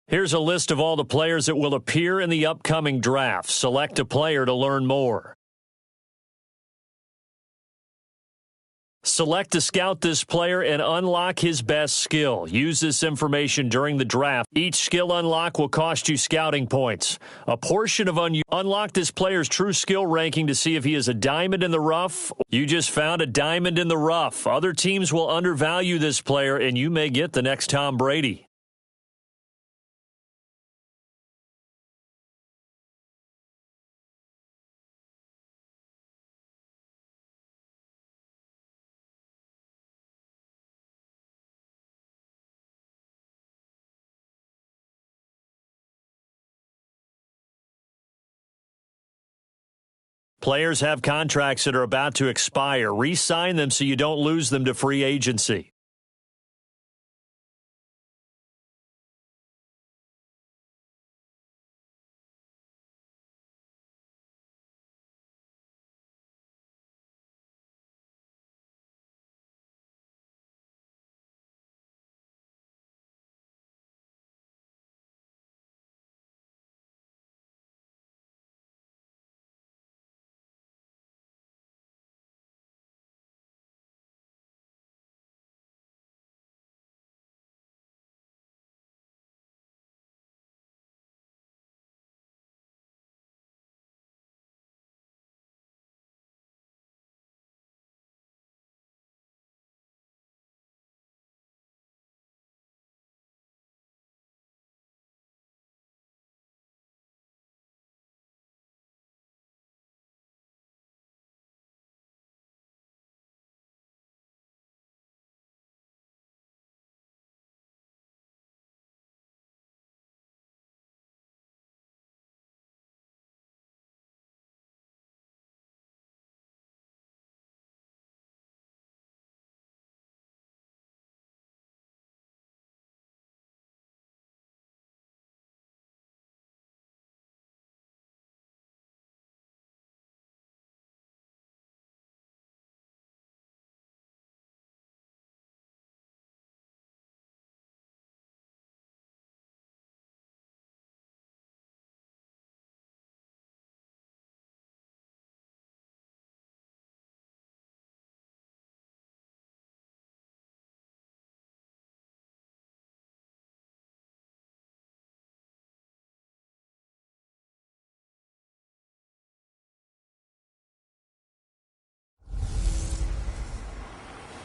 Here's a list of all the players that will appear in the upcoming draft. Select a player to learn more. Select to scout this player and unlock his best skill. Use this information during the draft. Each skill unlock will cost you scouting points. A portion of unlock this player's true skill ranking to see if he is a diamond in the rough. You just found a diamond in the rough. Other teams will undervalue this player, and you may get the next Tom Brady. Players have contracts that are about to expire. Re-sign them so you don't lose them to free agency.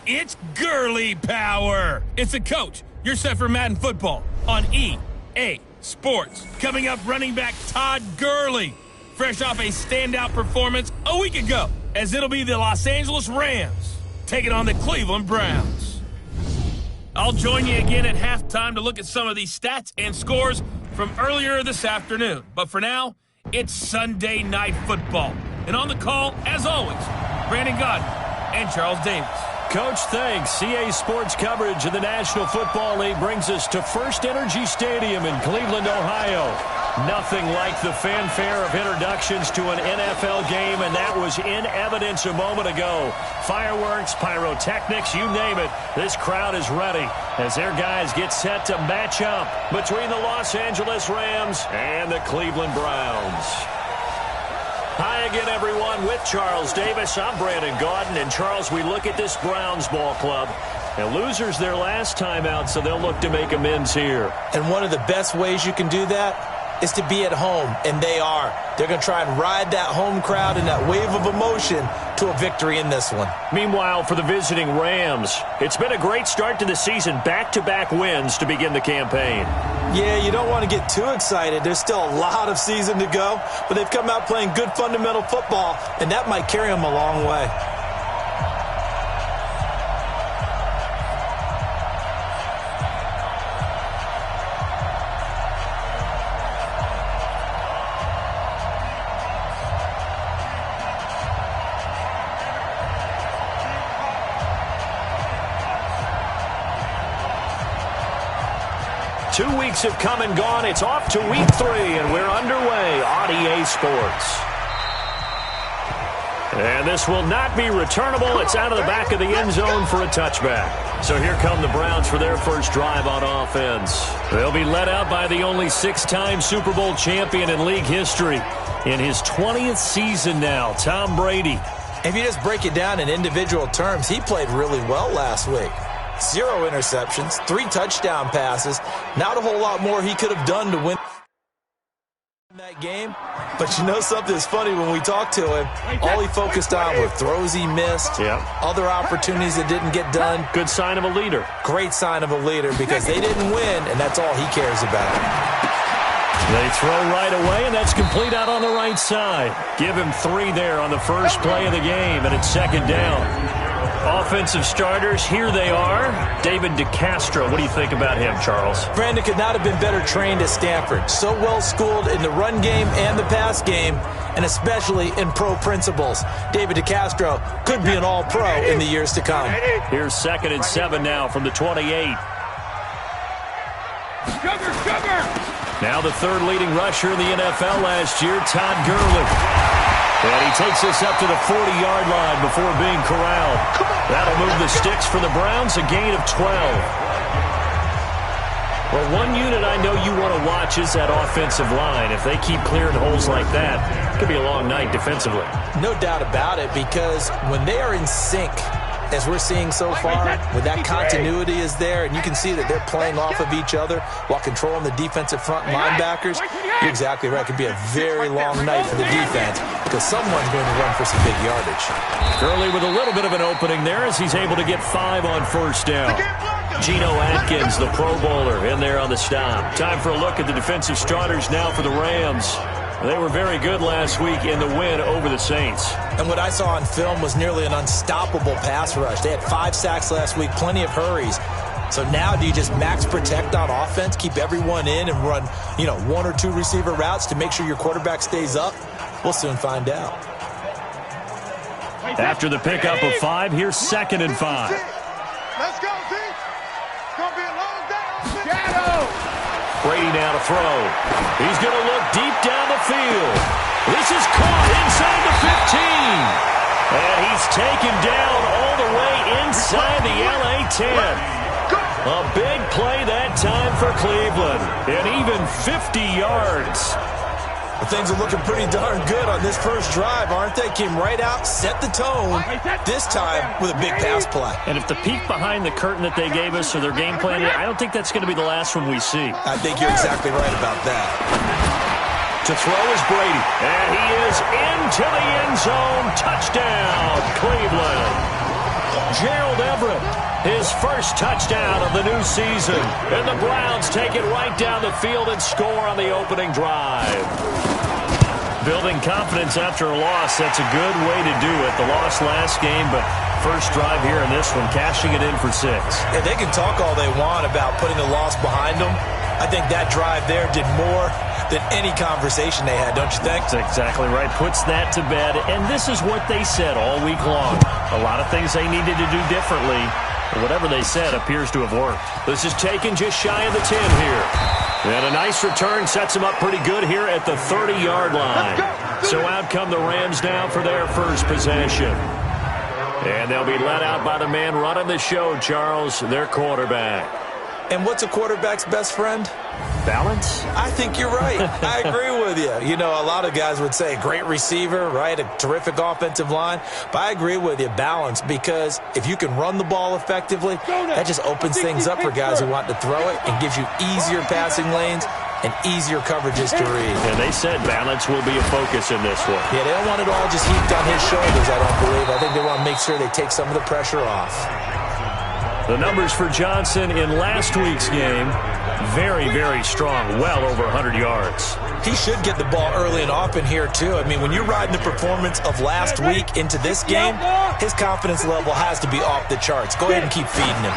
It's girly power. It's a coach. You're set for Madden football on EA Sports. Coming up, running back Todd Gurley, fresh off a standout performance a week ago, as it'll be the Los Angeles Rams taking on the Cleveland Browns. I'll join you again at halftime to look at some of these stats and scores from earlier this afternoon. But for now, it's Sunday Night Football. And on the call, as always, Brandon Godden and Charles Davis. Coach, thanks. CA Sports coverage of the National Football League brings us to First Energy Stadium in Cleveland, Ohio. Nothing like the fanfare of introductions to an NFL game, and that was in evidence a moment ago. Fireworks, pyrotechnics, you name it. This crowd is ready as their guys get set to match up between the Los Angeles Rams and the Cleveland Browns. Hi again, everyone. With Charles Davis, I'm Brandon Gaudin. And, Charles, we look at this Browns ball club. And losers their last time out, so they'll look to make amends here. And one of the best ways you can do that is to be at home, and they are. They're going to try and ride that home crowd and that wave of emotion to a victory in this one. Meanwhile, for the visiting Rams, it's been a great start to the season. Back-to-back wins to begin the campaign. Yeah, you don't want to get too excited. There's still a lot of season to go, but they've come out playing good fundamental football, and that might carry them a long way. 2 weeks have come and gone. It's off to week 3, and we're underway on EA Sports. And this will not be returnable. It's out of the back of the end zone for a touchback. So here come the Browns for their first drive on offense. They'll be led out by the only 6-time Super Bowl champion in league history. In his 20th season now, Tom Brady. If you just break it down in individual terms, he played really well last week. 0 interceptions, 3 touchdown passes. Not a whole lot more he could have done to win that game. But you know something's funny, when we talked to him, all he focused on were throws he missed, other opportunities that didn't get done. Good sign of a leader. Great sign of a leader, because they didn't win, and that's all he cares about. They throw right away, and that's complete out on the right side. Give him 3 there on the first play of the game, and it's second down. Offensive starters, here they are. David DeCastro, what do you think about him, Charles? Brandon could not have been better trained at Stanford. So well schooled in the run game and the pass game, and especially in pro principles. David DeCastro could be an all-pro in the years to come. Here's 2nd and 7 now from the 28. Now the 3rd leading rusher in the NFL last year, Todd Gurley. And he takes us up to the 40-yard line before being corralled. That'll move the sticks for the Browns, a gain of 12. Well, one unit I know you want to watch is that offensive line. If they keep clearing holes like that, it could be a long night defensively. No doubt about it, because when they are in sync, as we're seeing so far, when that continuity is there, and you can see that they're playing off of each other while controlling the defensive front linebackers, you're exactly right. It could be a very long night for the defense, because someone's going to run for some big yardage. Gurley with a little bit of an opening there as he's able to get 5 on first down. Geno Atkins, the Pro Bowler, in there on the stop. Time for a look at the defensive starters now for the Rams. They were very good last week in the win over the Saints. And what I saw on film was nearly an unstoppable pass rush. They had 5 sacks last week, plenty of hurries. So now do you just max protect on offense, keep everyone in, and run, 1 or 2 receiver routes to make sure your quarterback stays up? We'll soon find out. After the pickup of 5, here's 2nd and 5. Let's go, T. It's going to be a long day. Shadow. Brady now to throw. He's going to look deep down the field. This is caught inside the 15. And he's taken down all the way inside the LA 10. A big play that time for Cleveland. And even 50 yards. Well, things are looking pretty darn good on this first drive, aren't they? Came right out, set the tone, this time with a big pass play. And if the peek behind the curtain that they gave us or their game plan, I don't think that's going to be the last one we see. I think you're exactly right about that. To throw is Brady. And he is into the end zone. Touchdown, Cleveland. Gerald Everett, his first touchdown of the new season. And the Browns take it right down the field and score on the opening drive. Building confidence after a loss, that's a good way to do it. The loss last game, but first drive here in this one, cashing it in for 6. Yeah, they can talk all they want about putting the loss behind them. I think that drive there did more than any conversation they had, don't you think? That's exactly right. Puts that to bed. And this is what they said all week long. A lot of things they needed to do differently. But whatever they said appears to have worked. This is taken just shy of the 10 here. And a nice return sets them up pretty good here at the 30-yard line. So out come the Rams now for their first possession. And they'll be led out by the man running the show, Charles, their quarterback. And what's a quarterback's best friend? Balance? I think you're right. I agree with you. A lot of guys would say great receiver, right? A terrific offensive line. But I agree with you, balance, because if you can run the ball effectively, that just opens things up for guys who want to throw it and gives you easier passing lanes and easier coverages to read. And they said balance will be a focus in this one. Yeah, they don't want it all just heaped on his shoulders, I don't believe. I think they want to make sure they take some of the pressure off. The numbers for Johnson in last week's game, very, very strong, well over 100 yards. He should get the ball early and often here, too. I mean, when you're riding the performance of last week into this game, his confidence level has to be off the charts. Go ahead and keep feeding him.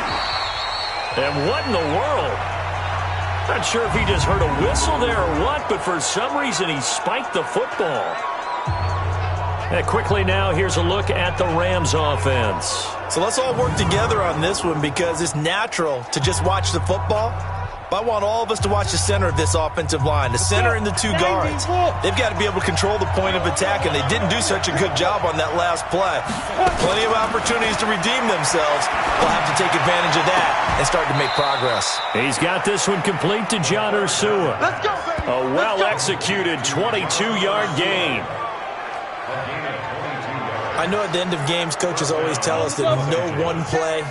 And what in the world? Not sure if he just heard a whistle there or what, but for some reason he spiked the football. And quickly now, here's a look at the Rams offense. So let's all work together on this one, because it's natural to just watch the football But I want all of us to watch the center of this offensive line, the center and the two guards. They've got to be able to control the point of attack, and they didn't do such a good job on that last play. Plenty of opportunities to redeem themselves. They'll have to take advantage of that and start to make progress. He's got this one complete to John Ursua. Let's go, baby. A well-executed 22-yard gain. I know at the end of games, coaches always tell us that no one play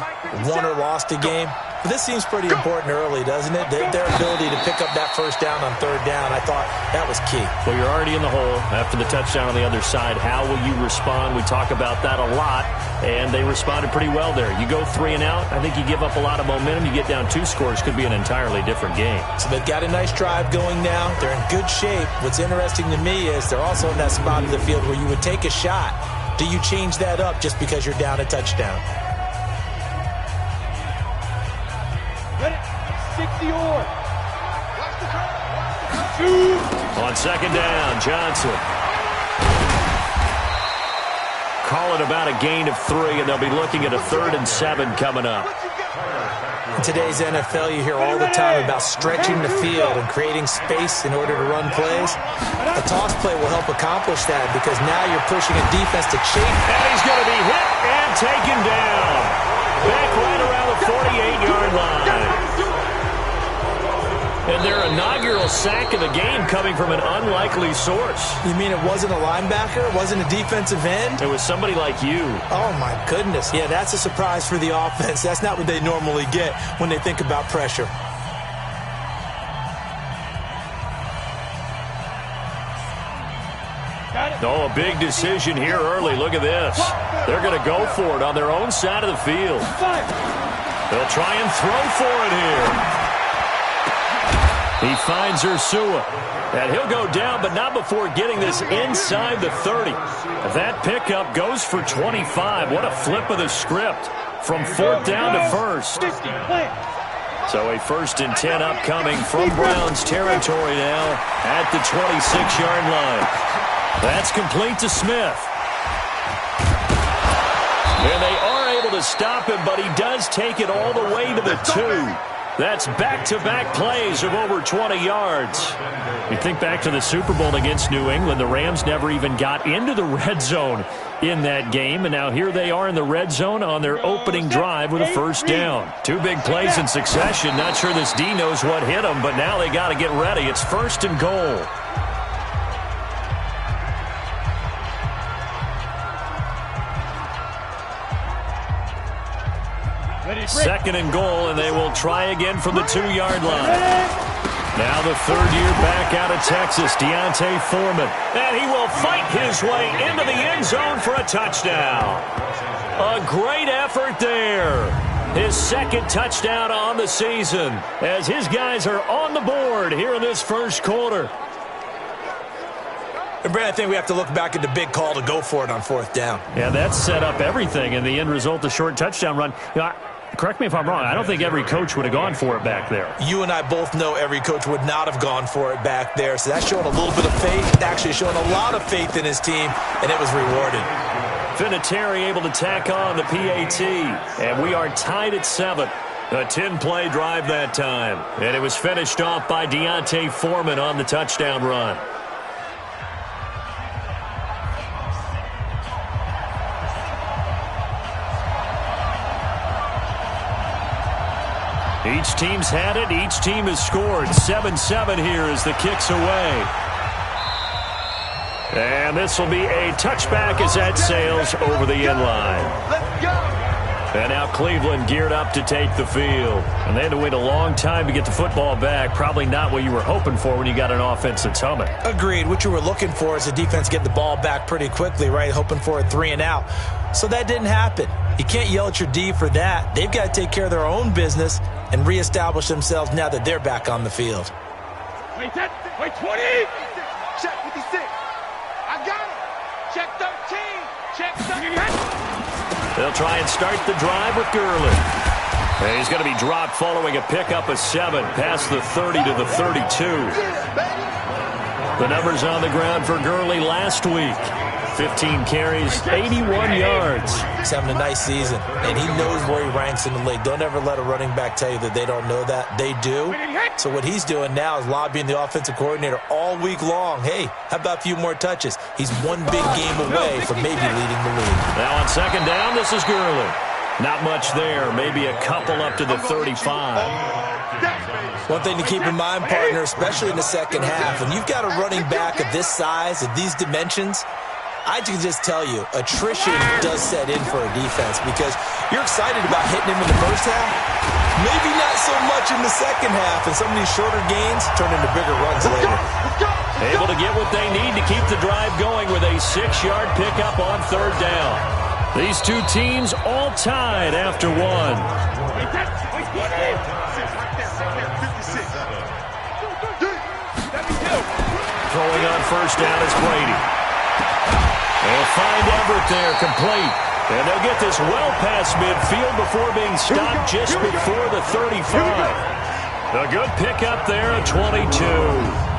won or lost a game. But this seems pretty important early, doesn't it? Their ability to pick up that first down on third down, I thought that was key. Well, you're already in the hole after the touchdown on the other side. How will you respond? We talk about that a lot, and they responded pretty well there. You go 3 and out, I think you give up a lot of momentum. You get down 2 scores, could be an entirely different game. So they've got a nice drive going now. They're in good shape. What's interesting to me is they're also in that spot of the field where you would take a shot. Do you change that up just because you're down a touchdown? Ready? 60 or. On second down, Johnson. Call it about a gain of 3, and they'll be looking at a 3rd and 7 coming up. In today's NFL, you hear all the time about stretching the field and creating space in order to run plays. A toss play will help accomplish that because now you're pushing a defense to chase. And he's going to be hit and taken down. Back right around the 48-yard line. And their inaugural sack of the game coming from an unlikely source. You mean it wasn't a linebacker? It wasn't a defensive end? It was somebody like you. Oh, my goodness. Yeah, that's a surprise for the offense. That's not what they normally get when they think about pressure. Oh, a big decision here early. Look at this. They're going to go for it on their own side of the field. They'll try and throw for it here. He finds Ursua, and he'll go down, but not before getting this inside the 30. That pickup goes for 25. What a flip of the script from 4th down to 1st. So a 1st and 10 upcoming from Browns territory now at the 26-yard line. That's complete to Smith. And they are able to stop him, but he does take it all the way to the 2. That's back-to-back plays of over 20 yards. You think back to the Super Bowl against New England. The Rams never even got into the red zone in that game. And now here they are in the red zone on their opening drive with a 1st down. 2 big plays in succession. Not sure this D knows what hit them, but now they got to get ready. It's 1st and goal. Second and goal, and they will try again from the 2-yard line. Now the 3rd year back out of Texas, Deontay Foreman. And he will fight his way into the end zone for a touchdown. A great effort there. His 2nd touchdown on the season as his guys are on the board here in this 1st quarter. And Brad, I think we have to look back at the big call to go for it on 4th down. Yeah, that set up everything, and the end result, the short touchdown run. You know, correct me if I'm wrong, I don't think every coach would have gone for it back there. You and I both know every coach would not have gone for it back there, so that's showing a little bit of faith, actually showing a lot of faith in his team, and it was rewarded. Vinatieri able to tack on the PAT, and we are tied at 7. A 10-play drive that time, and it was finished off by Deontay Foreman on the touchdown run. Each team's had it. Each team has scored. 7-7 here as the kick's away. And this will be a touchback as that sails over the end line. Let's go. And now Cleveland geared up to take the field. And they had to wait a long time to get the football back. Probably not what you were hoping for when you got an offense that's humming. Agreed. What you were looking for is the defense get the ball back pretty quickly, right? Hoping for a 3 and out. So that didn't happen. You can't yell at your D for that. They've got to take care of their own business and reestablish themselves now that they're back on the field. Wait, 20. Check 56. I got it. Check 13. Check 13. They'll try and start the drive with Gurley. And he's going to be dropped following a pickup of 7 past the 30 to the 32. The numbers on the ground for Gurley last week. 15 carries, 81 yards. He's having a nice season, and he knows where he ranks in the league. Don't ever let a running back tell you that they don't know that. They do. So what he's doing now is lobbying the offensive coordinator all week long. Hey, how about a few more touches? He's one big game away from maybe leading the league. Now on second down, this is Gurley. Not much there, maybe a couple up to the 35. One thing to keep in mind, partner, especially in the second half, when you've got a running back of this size, of these dimensions, I can just tell you, attrition does set in for a defense because you're excited about hitting him in the first half, maybe not so much in the second half, and some of these shorter gains turn into bigger runs later. Able to get what they need to keep the drive going with a 6-yard pickup on third down. These two teams all tied after one. Throwing on first down is Brady. They'll find Everett there, complete. And they'll get this well past midfield before being stopped just before the 35. A good pickup there at 22.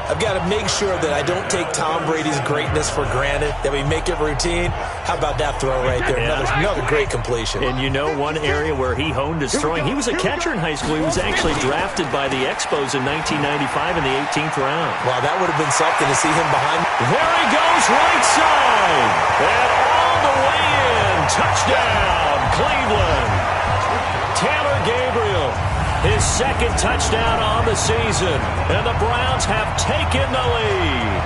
I've got to make sure that I don't take Tom Brady's greatness for granted, that we make it routine. How about that throw right there? Another great completion. And you know one area where he honed his throwing, he was a catcher in high school. He was actually drafted by the Expos in 1995 in the 18th round. Wow, that would have been something to see him behind. There he goes, right side. And all the way in. Touchdown, Cleveland. Taylor Gabriel. His second touchdown on the season, and the Browns have taken the lead.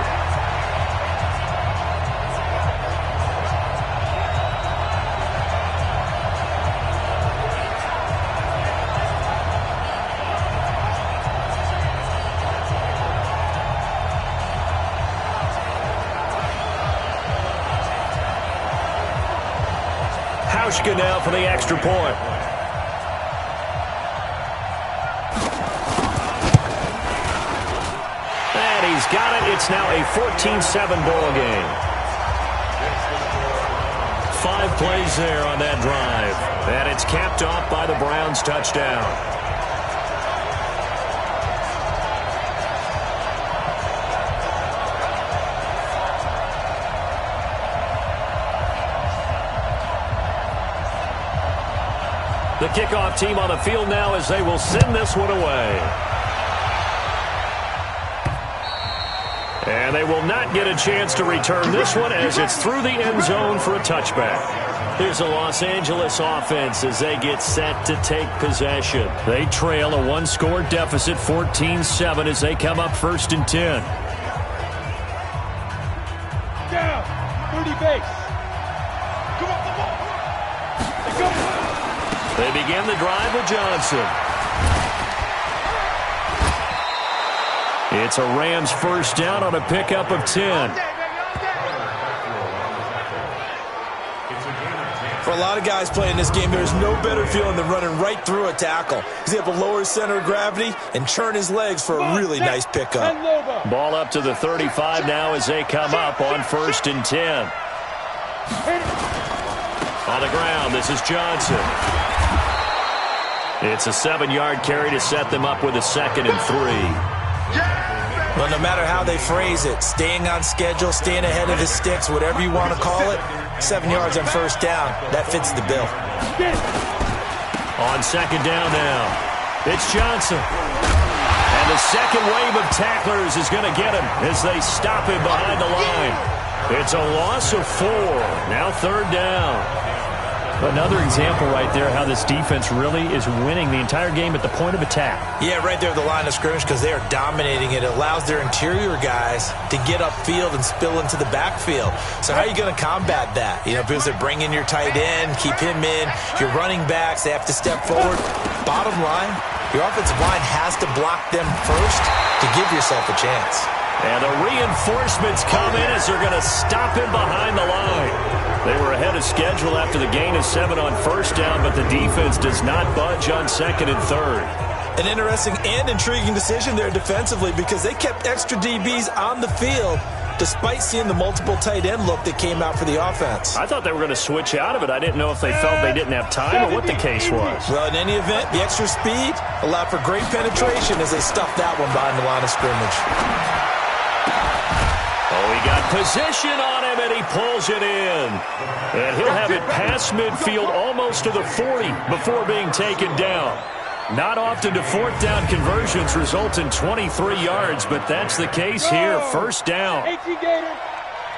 Hauschka now for the extra point. He's got it. It's now a 14-7 ball game. 5 plays there on that drive. And it's capped off by the Browns' touchdown. The kickoff team on the field now as they will send this one away. And they will not get a chance to return this one as it's through the end zone for a touchback. Here's the Los Angeles offense as they get set to take possession. They trail a 1-score deficit, 14-7, as they come up first and 10. Down, 30 base. Come on, come on. They begin the drive with Johnson. It's a Rams first down on a pickup of 10. For a lot of guys playing this game, there's no better feeling than running right through a tackle. He's able to lower his center of gravity and churn his legs for a really nice pickup. Ball up to the 35 now as they come up on first and 10. On the ground, this is Johnson. It's a 7-yard carry to set them up with a 2nd and 3. Well, no matter how they phrase it, staying on schedule, staying ahead of the sticks, whatever you want to call it, 7 yards on first down, that fits the bill. On second down now, it's Johnson. And the second wave of tacklers is going to get him as they stop him behind the line. It's a loss of 4. Now third down. Another example right there how this defense really is winning the entire game at the point of attack. Yeah, right there at the line of scrimmage because they are dominating it. It allows their interior guys to get upfield and spill into the backfield. So how are you going to combat that? You know, because they bring in your tight end, keep him in. Your running backs, they have to step forward. Bottom line, your offensive line has to block them first to give yourself a chance. And the reinforcements come in as they're going to stop him behind the line. They were ahead of schedule after the gain of 7 on first down, but the defense does not budge on 2nd and 3rd. An interesting and intriguing decision there defensively because they kept extra DBs on the field despite seeing the multiple tight end look that came out for the offense. I thought they were going to switch out of it. I didn't know if they felt they didn't have time or what the case was. Well, in any event, the extra speed allowed for great penetration as they stuffed that one behind the line of scrimmage. Oh, he got position on him, and he pulls it in. And he'll have it past midfield almost to the 40 before being taken down. Not often do fourth down conversions result in 23 yards, but that's the case here. First down.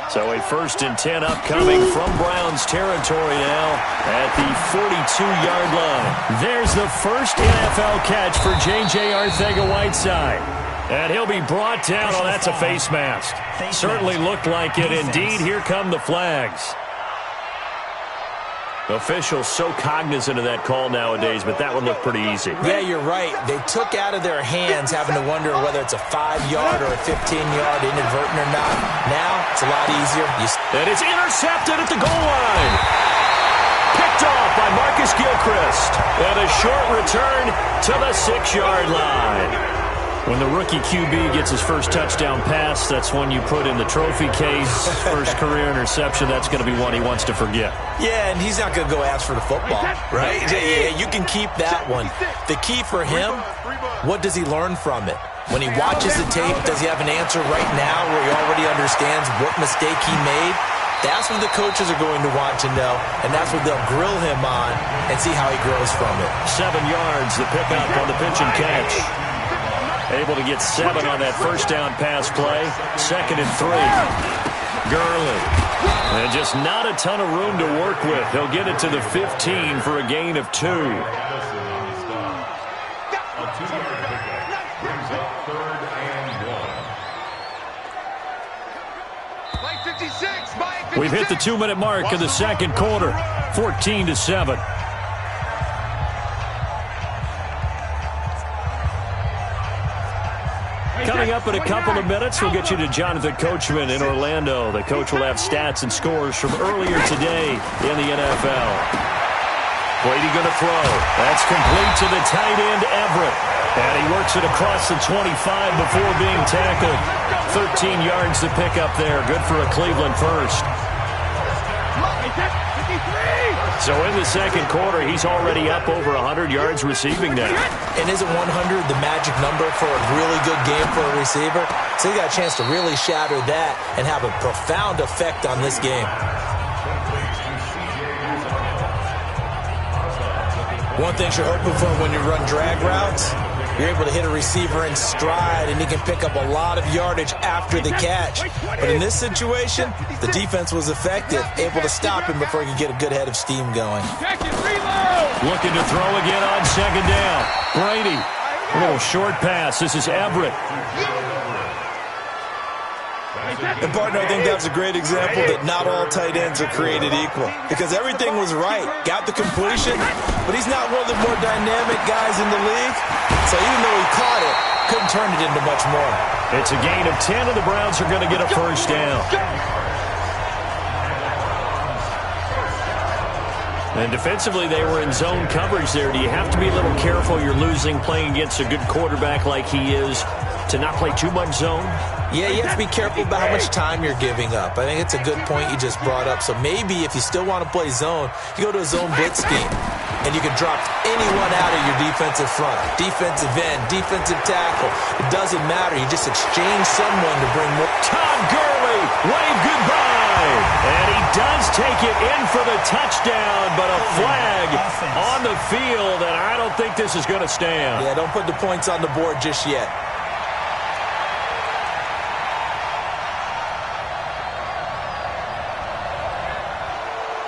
So a 1st and 10 upcoming from Browns territory now at the 42-yard line. There's the first NFL catch for J.J. Arcega-Whiteside. And he'll be brought down. Oh, that's a face mask. Certainly looked like it. Indeed, here come the flags. Officials so cognizant of that call nowadays, but that one looked pretty easy. Yeah, you're right. They took out of their hands having to wonder whether it's a 5-yard or a 15-yard inadvertent or not. Now, it's a lot easier. And it's intercepted at the goal line. Picked off by Marcus Gilchrist. And a short return to the 6-yard line. When the rookie QB gets his first touchdown pass, that's one you put in the trophy case. First career interception, that's going to be one he wants to forget. Yeah, and he's not going to go ask for the football, right? Yeah, you can keep that one. The key for him, what does he learn from it? When he watches the tape, does he have an answer right now where he already understands what mistake he made? That's what the coaches are going to want to know, and that's what they'll grill him on and see how he grows from it. 7 yards, the pickup on the pitch and catch. Able to get 7 on that first down pass play. 2nd and 3. Gurley. And just not a ton of room to work with. He'll get it to the 15 for a gain of 2. We've hit the 2-minute mark in the second quarter. 14-7. Coming up in a couple of minutes, we'll get you to Jonathan Coachman in Orlando. The coach will have stats and scores from earlier today in the NFL. Brady going to throw. That's complete to the tight end, Everett. And he works it across the 25 before being tackled. 13 yards to pick up there. Good for a Cleveland first. So in the second quarter, he's already up over 100 yards receiving now. And isn't 100 the magic number for a really good game for a receiver? So he got a chance to really shatter that and have a profound effect on this game. One thing you're hoping for when you run drag routes, you're able to hit a receiver in stride, and he can pick up a lot of yardage after the catch. But in this situation, the defense was effective, able to stop him before he could get a good head of steam going. Looking to throw again on 2nd down. Brady, a little short pass. This is Everett. And, partner, I think that's a great example that not all tight ends are created equal, because everything was right. Got the completion, but he's not one of the more dynamic guys in the league. So even though he caught it, couldn't turn it into much more. It's a gain of 10, and the Browns are going to get a first down. And defensively, they were in zone coverage there. Do you have to be a little careful? You're losing playing against a good quarterback like he is to not play too much zone? Yeah, you have to be careful about how much time you're giving up. I think it's a good point you just brought up. So maybe if you still want to play zone, you go to a zone blitz scheme, and you can drop anyone out of your defensive front. Defensive end, defensive tackle. It doesn't matter. You just exchange someone to bring more. Todd Gurley, wave goodbye. And he does take it in for the touchdown, but a flag on the field, and I don't think this is going to stand. Yeah, don't put the points on the board just yet.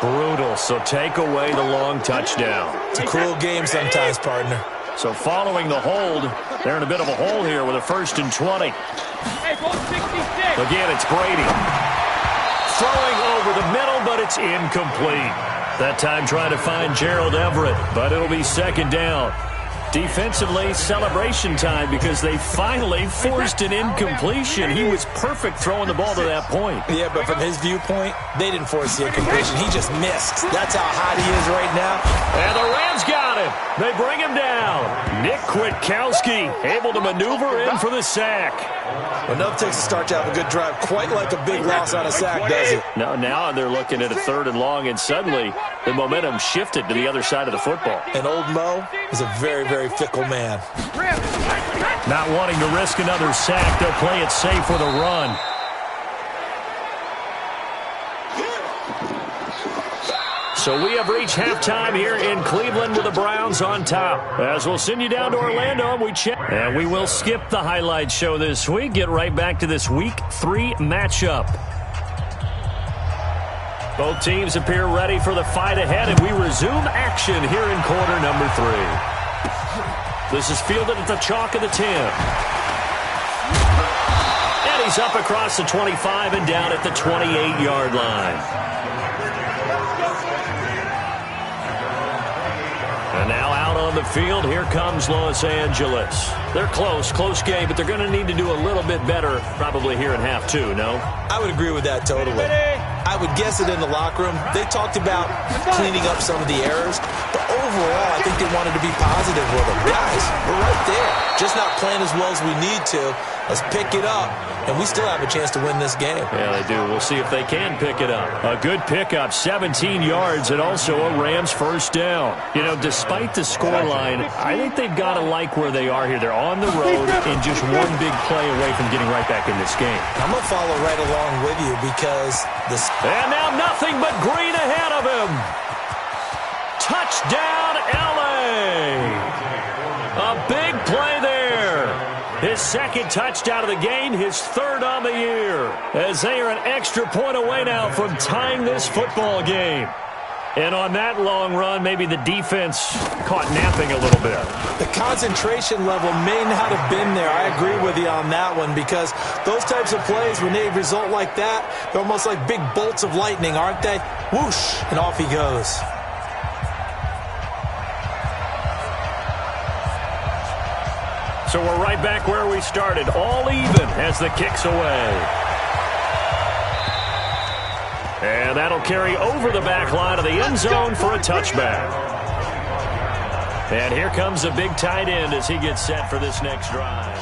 Brutal, so take away the long touchdown. It's a cruel game sometimes, partner. So following the hold, they're in a bit of a hole here with a 1st and 20. Again, it's Brady. Throwing over the middle, but it's incomplete. That time trying to find Gerald Everett, but it'll be 2nd down. Defensively, celebration time because they finally forced an incompletion. He was perfect throwing the ball to that point. Yeah, but from his viewpoint, they didn't force the incompletion. He just missed. That's how hot he is right now. And the Rams got him. They bring him down. Nick Kwiatkowski able to maneuver in for the sack. Enough takes to start to have a good drive. Quite like a big loss on a sack, does it? Now they're looking at a 3rd and long, and suddenly the momentum shifted to the other side of the football. And old Mo is a very, very fickle man. Not wanting to risk another sack, they'll play it safe with a run. So we have reached halftime here in Cleveland with the Browns on top. As we'll send you down to Orlando and we check. And we will skip the highlight show this week. Get right back to this Week 3 matchup. Both teams appear ready for the fight ahead, and we resume action here in quarter number 3. This is fielded at the chalk of the 10. And he's up across the 25 and down at the 28-yard line. And now out on the field, here comes Los Angeles. They're close game, but they're going to need to do a little bit better probably here in half 2, no? I would agree with that totally. I would guess it in the locker room. They talked about cleaning up some of the errors, but overall, I think they wanted to be positive with them. Guys, we're right there. Just not playing as well as we need to. Let's pick it up, and we still have a chance to win this game. Yeah, they do. We'll see if they can pick it up. A good pickup, 17 yards, and also a Rams first down. You know, despite the scoreline, I think they've got to like where they are here. They're on the road and just one big play away from getting right back in this game. I'm going to follow right along with you because this... And now nothing but green ahead of him. Touchdown, L.A. A big play there. His second touchdown of the game, his third on the year. As they are an extra point away now from tying this football game. And on that long run, maybe the defense caught napping a little bit. The concentration level may not have been there. I agree with you on that one because those types of plays, when they result like that, they're almost like big bolts of lightning, aren't they? Whoosh, and off he goes. So we're right back where we started, all even as the kick's away. And that'll carry over the back line of the end zone for a touchback. And here comes a big tight end as he gets set for this next drive.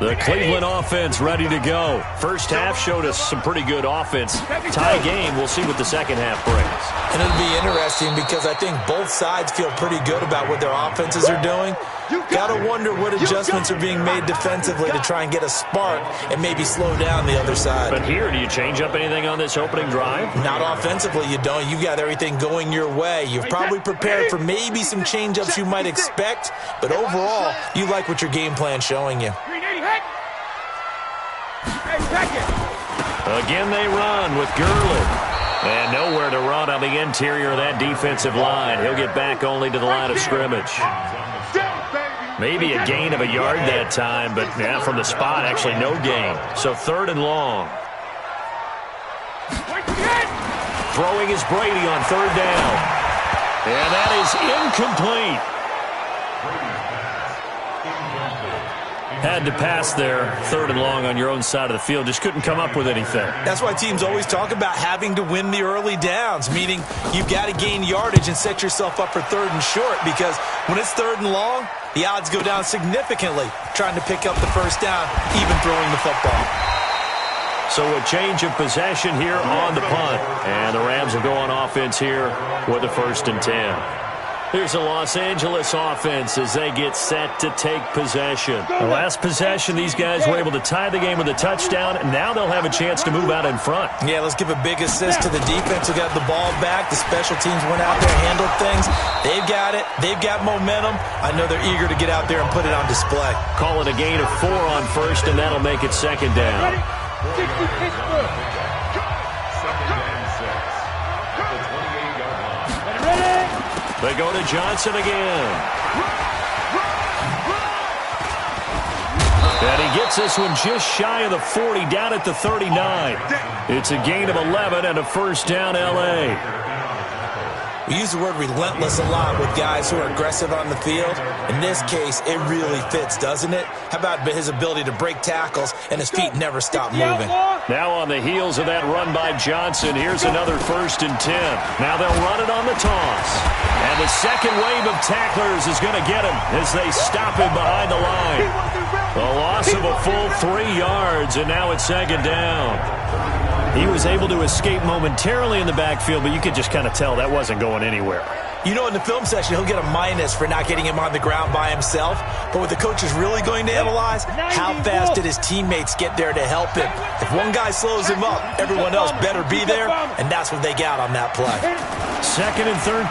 The Cleveland offense ready to go. First half showed us some pretty good offense. Tie game, we'll see what the second half brings. And it'll be interesting because I think both sides feel pretty good about what their offenses are doing. Got to wonder what adjustments are being made defensively to try and get a spark and maybe slow down the other side. But here, do you change up anything on this opening drive? Not offensively, you don't. You got everything going your way. You've probably prepared for maybe some change-ups you might expect, but overall, you like what your game plan's showing you. Again, they run with Gurley. And nowhere to run on the interior of that defensive line. He'll get back only to the line of scrimmage. Maybe a gain of a yard that time, but yeah, from the spot, actually no gain. So third and long. Throwing is Brady on third down. And that is incomplete. Had to pass there, third and long on your own side of the field. Just couldn't come up with anything. That's why teams always talk about having to win the early downs, meaning you've got to gain yardage and set yourself up for third and short, because when it's third and long, the odds go down significantly trying to pick up the first down, even throwing the football. So a change of possession here on the punt. And the Rams will go on offense here with a 1st and 10. Here's the Los Angeles offense as they get set to take possession. The last possession, these guys were able to tie the game with a touchdown, and now they'll have a chance to move out in front. Yeah, let's give a big assist to the defense who got the ball back. The special teams went out there, handled things. They've got it. They've got momentum. I know they're eager to get out there and put it on display. Call it a gain of 4 on first, and that'll make it second down. They go to Johnson again. And he gets this one just shy of the 40, down at the 39. It's a gain of 11 and a first down, L.A. We use the word relentless a lot with guys who are aggressive on the field. In this case, it really fits, doesn't it? How about his ability to break tackles and his feet never stop moving? Now on the heels of that run by Johnson, here's another 1st and 10. Now they'll run it on the toss. And the second wave of tacklers is going to get him as they stop him behind the line. A loss of a full 3 yards, and now it's second down. He was able to escape momentarily in the backfield, but you could just kind of tell that wasn't going anywhere. You know, in the film session, he'll get a minus for not getting him on the ground by himself. But what the coach is really going to analyze, how fast did his teammates get there to help him? If one guy slows him up, everyone else better be there, and that's what they got on that play. 2nd and 13.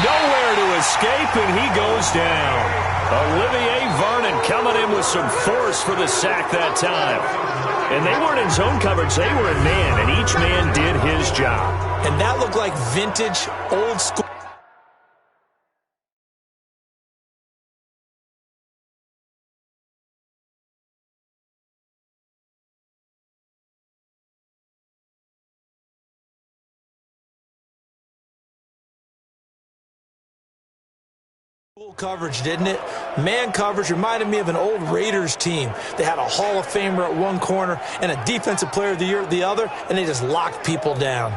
Nowhere to escape, and he goes down. Olivier Vernon coming in with some force for the sack that time. And they weren't in zone coverage, they were in man, and each man did his job. And that looked like vintage, old school coverage, didn't it? Man coverage reminded me of an old Raiders team. They had a Hall of Famer at one corner and a Defensive Player of the Year at the other, and they just locked people down.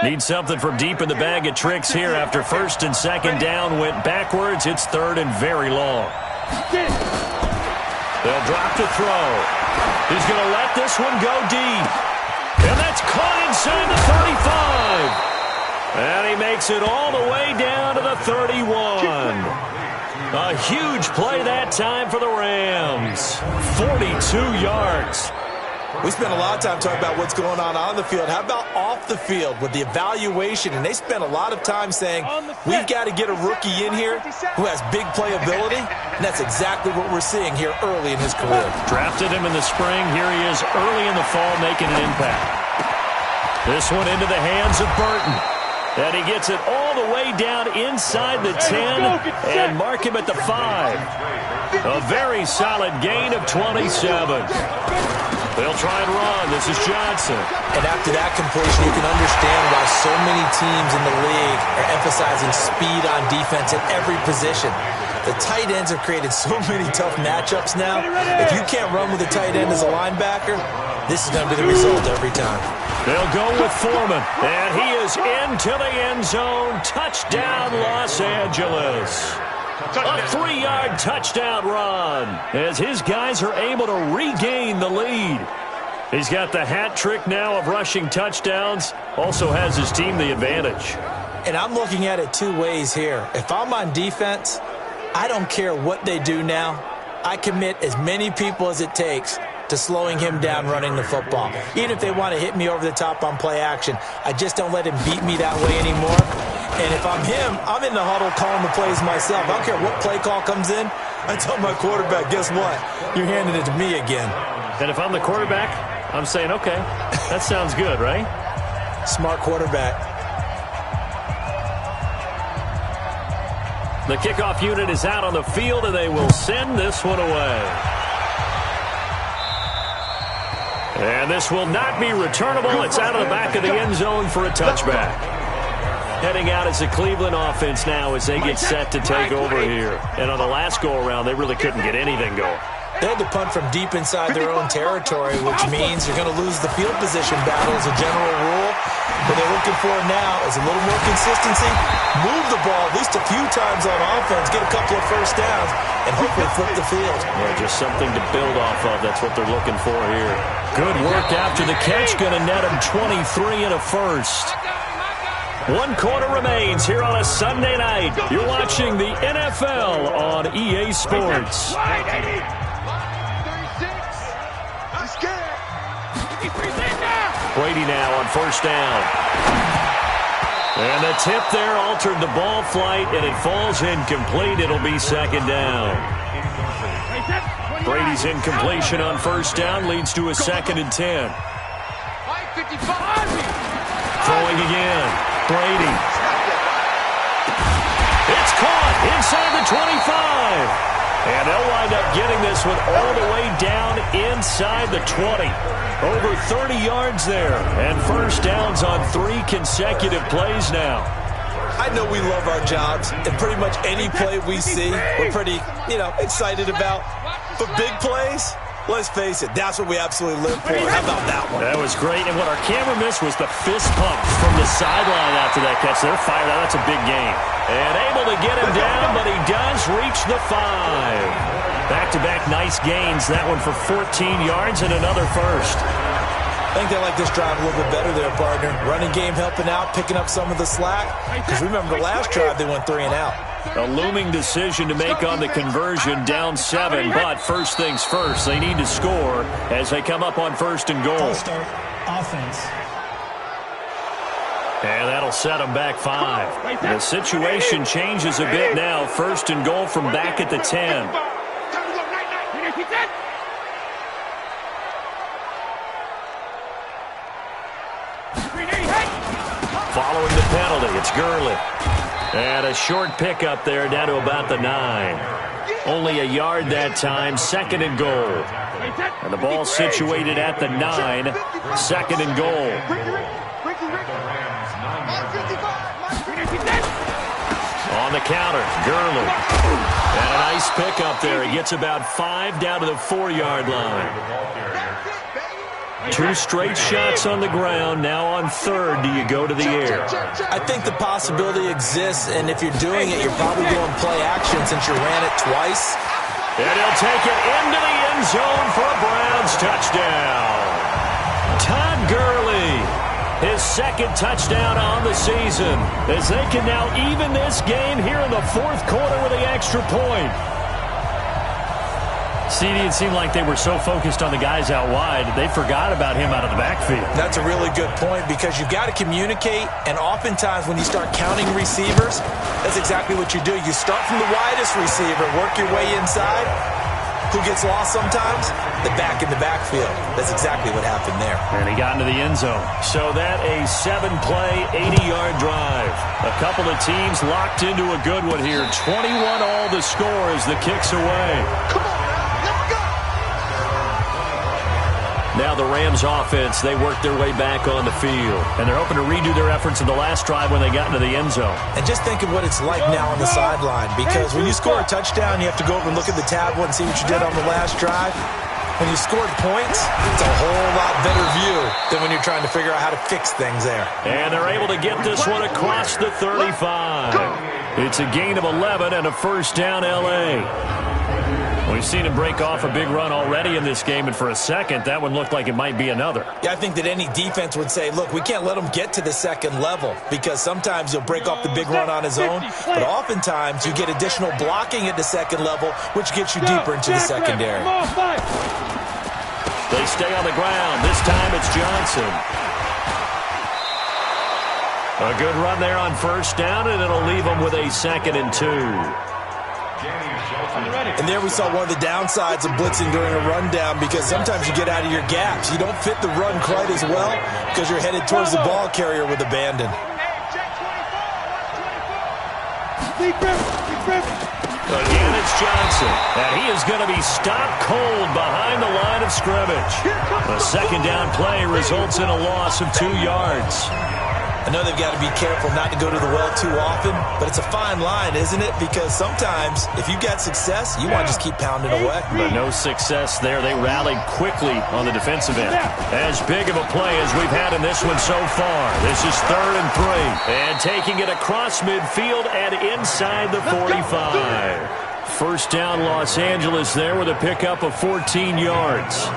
Need something from deep in the bag of tricks here after 1st and 2nd down went backwards. It's 3rd and very long. They'll drop to throw. He's going to let this one go deep. And that's caught inside the 35. And he makes it all the way down to the 31. A huge play that time for the Rams. 42 yards. We spent a lot of time talking about what's going on the field. How about off the field with the evaluation? And they spent a lot of time saying, we've got to get a rookie in here who has big playability. And that's exactly what we're seeing here early in his career. Drafted him in the spring. Here he is early in the fall making an impact. This one into the hands of Burton. And he gets it all the way down inside the 10 and mark him at the 5. A very solid gain of 27. They'll try and run. This is Johnson. And after that completion, you can understand why so many teams in the league are emphasizing speed on defense at every position. The tight ends have created so many tough matchups now. If you can't run with a tight end as a linebacker, this is going to be the result every time. They'll go with Foreman. And he is into the end zone. Touchdown, Los Angeles. A 3-yard touchdown run as his guys are able to regain the lead. He's got the hat trick now of rushing touchdowns. Also has his team the advantage. And I'm looking at it two ways here. If I'm on defense, I don't care what they do now. I commit as many people as it takes to slowing him down running the football. Even if they want to hit me over the top on play action, I just don't let him beat me that way anymore. And if I'm him, I'm in the huddle calling the plays myself. I don't care what play call comes in. I tell my quarterback, guess what? You're handing it to me again. And if I'm the quarterback, I'm saying, okay, that sounds good, right? Smart quarterback. The kickoff unit is out on the field, and they will send this one away. And this will not be returnable. It's out of the back of the end zone for a touchback. Heading out as the Cleveland offense now as they get set to take over here. And on the last go-around, they really couldn't get anything going. They had to punt from deep inside their own territory, which means you're going to lose the field position battle as a general rule. What they're looking for now is a little more consistency, move the ball at least a few times on offense, get a couple of first downs, and hopefully flip the field. Yeah, just something to build off of. That's what they're looking for here. Good work after the catch. Going to net them 23 and a first. 1 quarter remains here on a Sunday night. You're watching the NFL on EA Sports. Brady now on first down. And the tip there altered the ball flight, and it falls incomplete. It'll be 2nd down. Brady's incompletion on first down leads to a 2nd and 10. Throwing again. Brady. It's caught inside the 25. And they'll wind up getting this one all the way down inside the 20. Over 30 yards there. And first downs on 3 consecutive plays now. I know we love our jobs, and pretty much any play we see, we're pretty, excited about. But big plays, Let's face it, that's what we absolutely live for. How about that one? That was great. And what our camera missed was the fist pump from the sideline after that catch. They're fired out. That's a big game. And able to get him down, but he does reach the 5. Back-to-back nice gains. That one for 14 yards and another first. I think they like this drive a little bit better there, partner. Running game helping out, picking up some of the slack. Because remember, the last drive they went 3 and out. A looming decision to make on the conversion, down 7. But first things first, they need to score as they come up on 1st and goal. Offense. And that'll set them back 5. The situation changes a bit now. 1st and goal from back at the 10. Following the penalty, it's Gurley. And a short pickup there down to about the 9. Only a yard that time, 2nd and goal. And the ball situated at the 9, 2nd and goal. On the counter, Gurley. And a nice pickup there. He gets about 5 down to the 4-yard line. 2 straight shots on the ground. Now on 3rd, do you go to the air? I think the possibility exists, and if you're doing it, you're probably doing play action since you ran it twice. And he'll take it into the end zone for a Browns touchdown. Todd Gurley, his 2nd touchdown on the season, as they can now even this game here in the 4th quarter with the extra point. CD, it seemed like they were so focused on the guys out wide, they forgot about him out of the backfield. That's a really good point because you've got to communicate, and oftentimes when you start counting receivers, that's exactly what you do. You start from the widest receiver, work your way inside. Who gets lost sometimes? The back in the backfield. That's exactly what happened there. And he got into the end zone. So that a 7-play, 80-yard drive. A couple of teams locked into a good one here. 21 all the score as the kick's away. Come on. Now the Rams offense, they work their way back on the field. And they're hoping to redo their efforts in the last drive when they got into the end zone. And just think of what it's like now on the sideline. Because when you score a touchdown, you have to go over and look at the tablet and see what you did on the last drive. When you scored points, it's a whole lot better view than when you're trying to figure out how to fix things there. And they're able to get this one across the 35. It's a gain of 11 and a first down L.A. We've seen him break off a big run already in this game, and for a second, that one looked like it might be another. Yeah, I think that any defense would say, look, we can't let him get to the 2nd level because sometimes he'll break off the big run on his own, but oftentimes you get additional blocking at the 2nd level, which gets you deeper into the secondary. They stay on the ground. This time it's Johnson. A good run there on first down, and it'll leave them with a 2nd and 2. And there we saw one of the downsides of blitzing during a rundown because sometimes you get out of your gaps. You don't fit the run quite as well because you're headed towards the ball carrier with abandon. Again, it's Johnson. And he is going to be stopped cold behind the line of scrimmage. A 2nd down play results in a loss of 2 yards. I know they've got to be careful not to go to the well too often, but it's a fine line, isn't it? Because sometimes, if you've got success, you want to just keep pounding away. But no success there. They rallied quickly on the defensive end. As big of a play as we've had in this one so far. This is 3rd and 3. And taking it across midfield and inside the 45. First down, Los Angeles there with a pickup of 14 yards.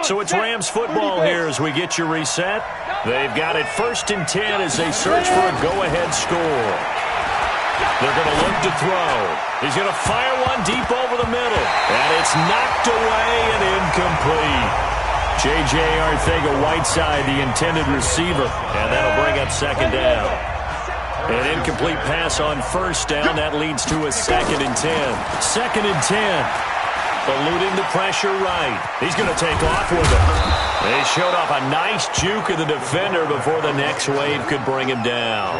So it's Rams football here as we get you reset. They've got it 1st and 10 as they search for a go-ahead score. They're going to look to throw. He's going to fire one deep over the middle. And it's knocked away and incomplete. J.J. Arcega-Whiteside, the intended receiver. And that'll bring up 2nd down. An incomplete pass on first down. That leads to a 2nd and 10. 2nd and 10. Eluding the pressure right. He's going to take off with it. They showed off a nice juke of the defender before the next wave could bring him down.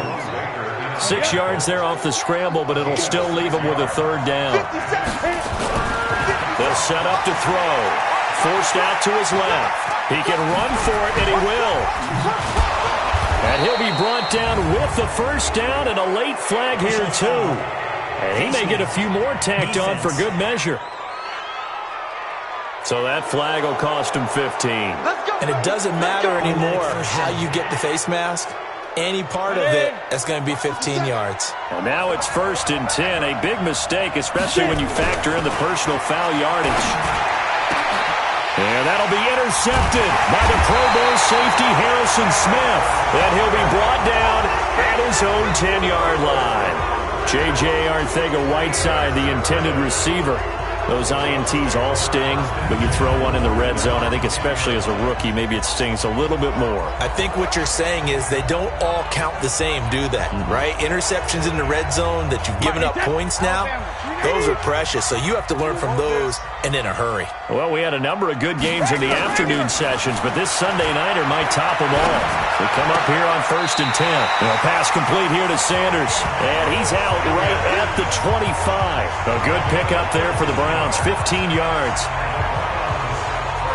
6 yards there off the scramble, but it'll still leave him with a third down. They'll set up to throw. Forced out to his left. He can run for it, and he will. And he'll be brought down with the first down and a late flag here, too. And he may get a few more tacked on for good measure. So that flag will cost him 15. And it doesn't matter anymore how you get the face mask. Any part of it is going to be 15 yards. And now it's 1st and 10. A big mistake, especially when you factor in the personal foul yardage. And that'll be intercepted by the Pro Bowl safety Harrison Smith. And he'll be brought down at his own 10-yard line. J.J. Arcega-Whiteside, the intended receiver. Those INTs all sting, but you throw one in the red zone. I think especially as a rookie, maybe it stings a little bit more. I think what you're saying is they don't all count the same, do they? Right? Interceptions in the red zone that you've given up points now, those are precious. So you have to learn from those and in a hurry. Well, we had a number of good games in the afternoon sessions, but this Sunday nighter might top them all. We come up here on 1st and 10. They'll pass complete here to Sanders, and he's out right at the 25. A good pickup there for the Browns, 15 yards.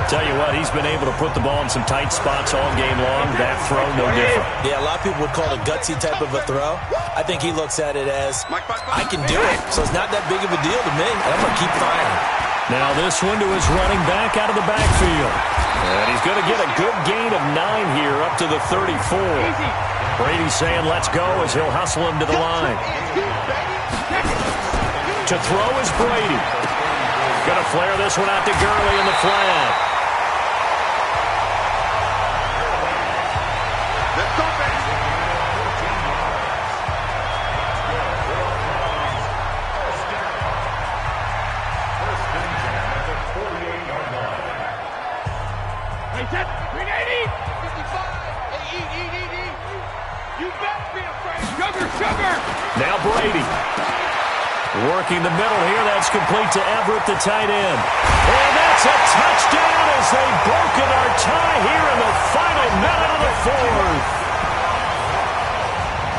Tell you what, he's been able to put the ball in some tight spots all game long. That throw, no different. Yeah, a lot of people would call it a gutsy type of a throw. I think he looks at it as, I can do it, so it's not that big of a deal to me, and I'm going to keep firing. Now this one to his running back out of the backfield. And he's going to get a good gain of 9 here up to the 34. Brady's saying let's go as he'll hustle him to the line. To throw is Brady. Going to flare this one out to Gurley in the flat. Now Brady. Working the middle here. That's complete to Everett, the tight end. And that's a touchdown as they've broken our tie here in the final minute of the fourth.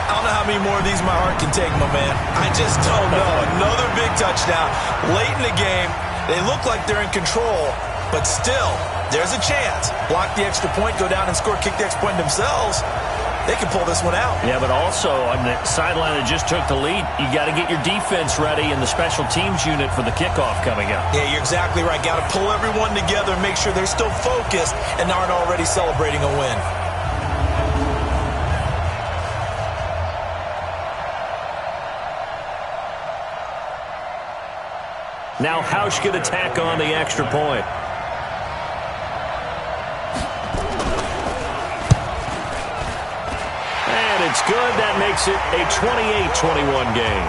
I don't know how many more of these my heart can take, my man. I just don't know. Another big touchdown. Late in the game, they look like they're in control, but still, there's a chance. Block the extra point, go down and score, kick the extra point themselves. They can pull this one out. Yeah, but also on the sideline that just took the lead, you got to get your defense ready in the special teams unit for the kickoff coming up. Yeah, you're exactly right. Got to pull everyone together, make sure they're still focused and aren't already celebrating a win. Now Hausch can attack on the extra point. It's good. That makes it a 28-21 game.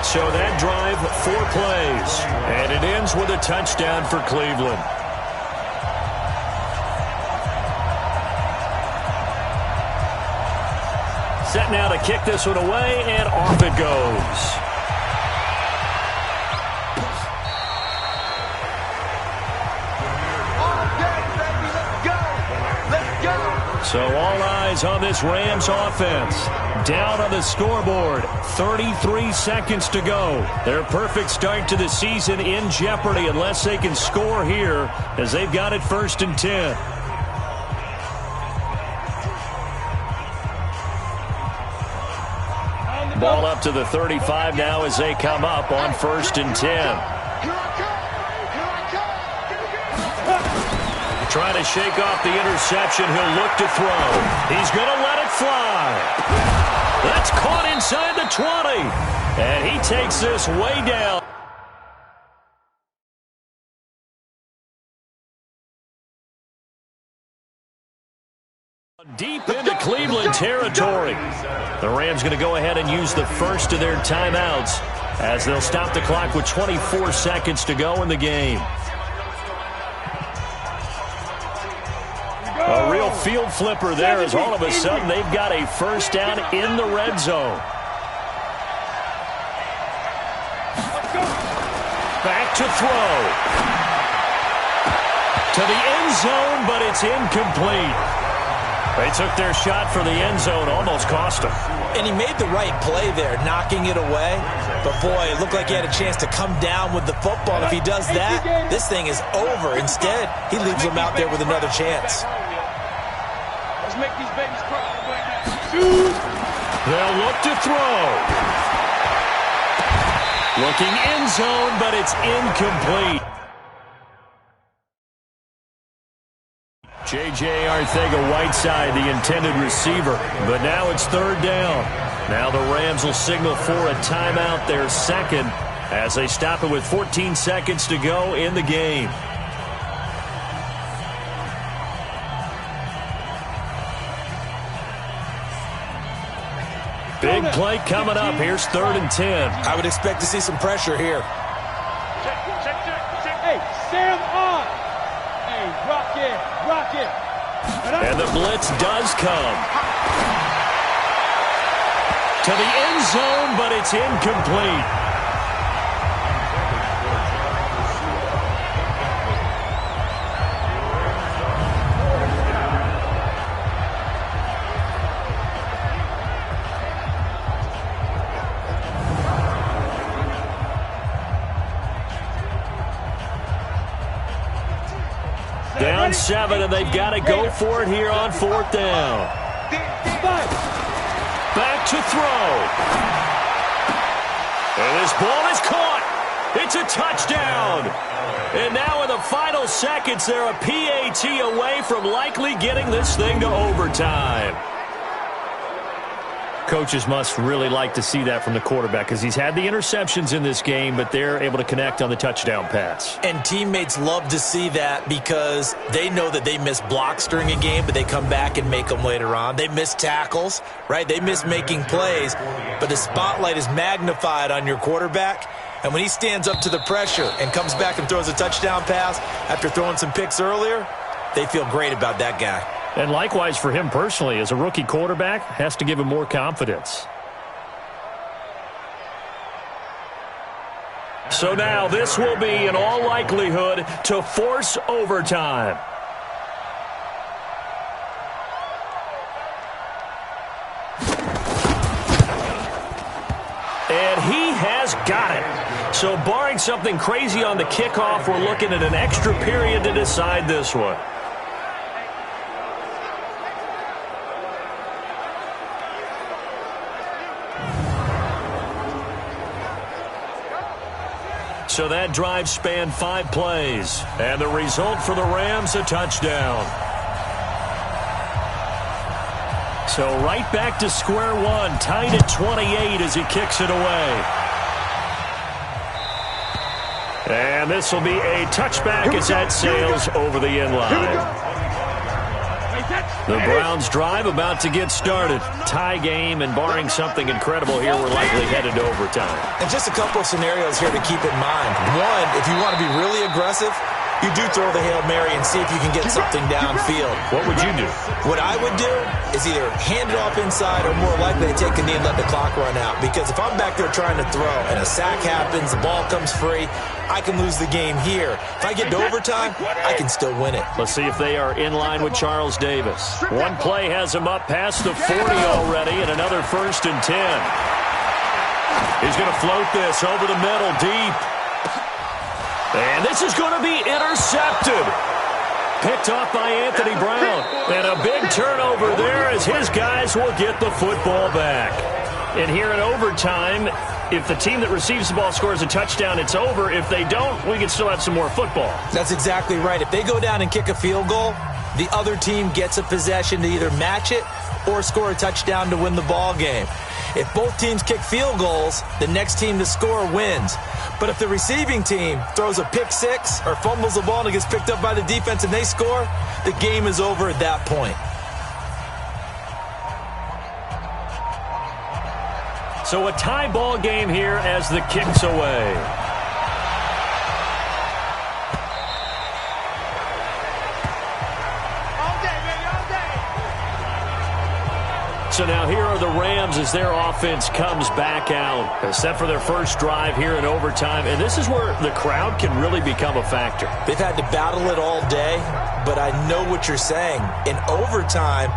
So that drive, 4 plays. And it ends with a touchdown for Cleveland. Set now to kick this one away, and off it goes. So all eyes on this Rams offense. Down on the scoreboard, 33 seconds to go. Their perfect start to the season in jeopardy unless they can score here as they've got it 1st and 10. Ball up to the 35 now as they come up on 1st and 10. Trying to shake off the interception. He'll look to throw. He's going to let it fly. That's caught inside the 20. And he takes this way down. Deep into Cleveland territory. The Rams going to go ahead and use the first of their timeouts as they'll stop the clock with 24 seconds to go in the game. A real field flipper there as all of a sudden they've got a first down in the red zone. Back to throw. To the end zone, but it's incomplete. They took their shot for the end zone, almost cost him. And he made the right play there, knocking it away. But, boy, it looked like he had a chance to come down with the football. If he does that, this thing is over. Instead, he leaves him out there with another chance. Let's make these babies cry. They'll look to throw. Looking end zone, but it's incomplete. J.J. Arcega-Whiteside, the intended receiver. But now it's third down. Now the Rams will signal for a timeout, their second, as they stop it with 14 seconds to go in the game. Big play coming up. Here's 3rd and 10. I would expect to see some pressure here. Check. Hey, Sam on. Hey, rock it. And the blitz does come. To the end zone, but it's incomplete. Down 7, and they've got to go for it here on 4th down. Back to throw. And this ball is caught. It's a touchdown. And now in the final seconds, they're a PAT away from likely getting this thing to overtime. Coaches must really like to see that from the quarterback because he's had the interceptions in this game, but they're able to connect on the touchdown pass. And teammates love to see that because they know that they miss blocks during a game, but they come back and make them later on. They miss tackles, right? They miss making plays, but the spotlight is magnified on your quarterback. And when he stands up to the pressure and comes back and throws a touchdown pass after throwing some picks earlier, they feel great about that guy. And likewise for him personally, as a rookie quarterback, has to give him more confidence. So now this will be, in all likelihood, to force overtime. And he has got it. So barring something crazy on the kickoff, we're looking at an extra period to decide this one. So that drive spanned 5 plays. And the result for the Rams, a touchdown. So right back to square one, tied at 28 as he kicks it away. And this will be a touchback as that sails over the end line. The Browns drive about to get started. Tie game, and barring something incredible here, we're likely headed to overtime. And just a couple of scenarios here to keep in mind. One, if you want to be really aggressive, you do throw the Hail Mary and see if you can get something downfield. What would you do? What I would do is either hand it off inside or more likely to take a knee and let the clock run out. Because if I'm back there trying to throw and a sack happens, the ball comes free, I can lose the game here. If I get to overtime, I can still win it. Let's see if they are in line with Charles Davis. One play has him up past the 40 already, and another 1st and 10. He's going to float this over the middle deep. And this is going to be intercepted. Picked off by Anthony Brown. And a big turnover there as his guys will get the football back. And here in overtime, if the team that receives the ball scores a touchdown, it's over. If they don't, we can still have some more football. That's exactly right. If they go down and kick a field goal, the other team gets a possession to either match it or score a touchdown to win the ball game. If both teams kick field goals, the next team to score wins. But if the receiving team throws a pick six or fumbles the ball and it gets picked up by the defense and they score, the game is over at that point. So a tie ball game here as the kick's away. So now here are the Rams as their offense comes back out. Set for their first drive here in overtime. And this is where the crowd can really become a factor. They've had to battle it all day, but I know what you're saying. In overtime,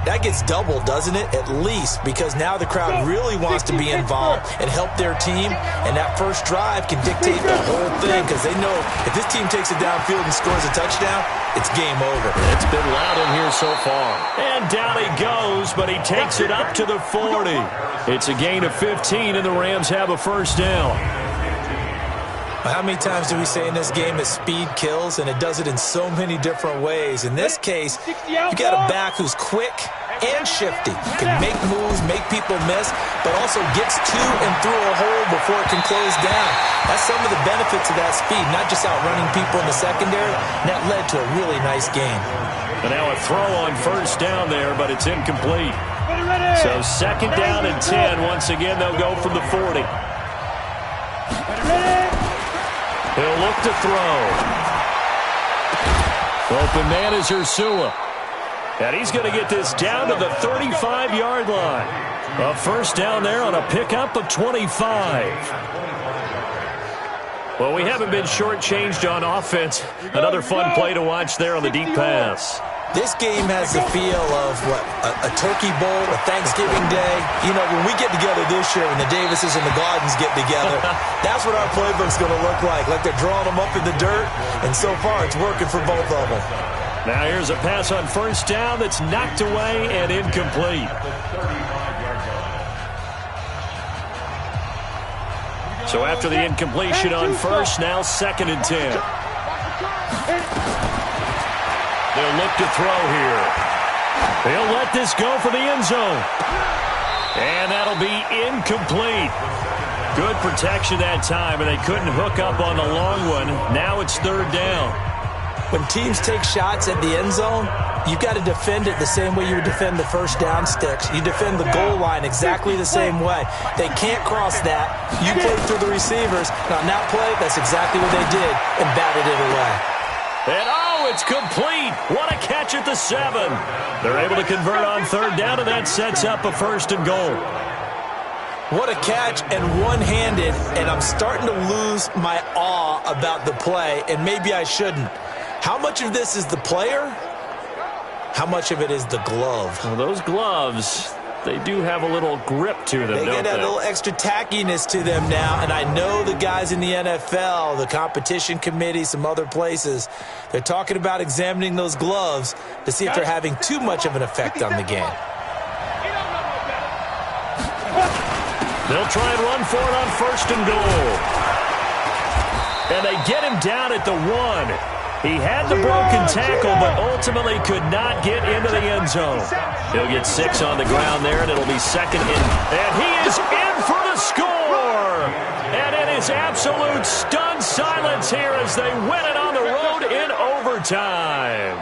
that gets doubled, doesn't it? At least, because now the crowd really wants to be involved and help their team, and that first drive can dictate the whole thing because they know if this team takes it downfield and scores a touchdown, it's game over. It's been loud in here so far. And down he goes, but he takes it up to the 40. It's a gain of 15, and the Rams have a first down. How many times do we say in this game that speed kills, and it does it in so many different ways? In this case, you got a back who's quick and shifty, can make moves, make people miss, but also gets to and through a hole before it can close down. That's some of the benefits of that speed, not just outrunning people in the secondary, and that led to a really nice game. And now a throw on first down there, but it's incomplete. So second down and 10. Once again, they'll go from the 40. He'll look to throw. Open man is Ursula. And he's going to get this down to the 35-yard line. A first down there on a pickup of 25. Well, we haven't been shortchanged on offense. Another fun play to watch there on the deep pass. This game has the feel of, a turkey bowl, a Thanksgiving day. You know, when we get together this year, when the Davises and the Gardens get together, that's what our playbook's going to look like they're drawing them up in the dirt, and so far it's working for both of them. Now here's a pass on first down that's knocked away and incomplete. So after the incompletion on first, now second and 10. They'll look to throw here. They'll let this go for the end zone. And that'll be incomplete. Good protection that time, and they couldn't hook up on the long one. Now it's third down. When teams take shots at the end zone, you've got to defend it the same way you would defend the first down sticks. You defend the goal line exactly the same way. They can't cross that. You play through the receivers. And on that play, that's exactly what they did and batted it away. And it's complete. What a catch at the 7. They're able to convert on third down, and that sets up a first and goal. What a catch, and one-handed, and I'm starting to lose my awe about the play, and maybe I shouldn't. How much of this is the player? How much of it is the glove? Well, those gloves, they do have a little grip to them, They don't get that they? little extra tackiness to them now, and I know the guys in the NFL, the competition committee, some other places, they're talking about examining those gloves to see if they're having too much of an effect on the game. They'll try and run for it on first and goal. And they get him down at the 1. He had the broken tackle, but ultimately could not get into the end zone. He'll get 6 on the ground there, and it'll be second in. And he is in for the score! And it is absolute stunned silence here as they win it on the road in overtime.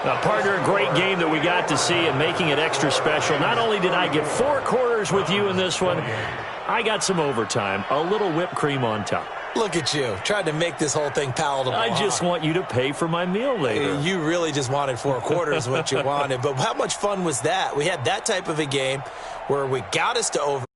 Now, partner, a great game that we got to see and making it extra special. Not only did I get 4 quarters with you in this one, I got some overtime, a little whipped cream on top. Look at you, trying to make this whole thing palatable. I just want you to pay for my meal later. You really just wanted 4 quarters what you wanted, but how much fun was that? We had that type of a game where we got us to over.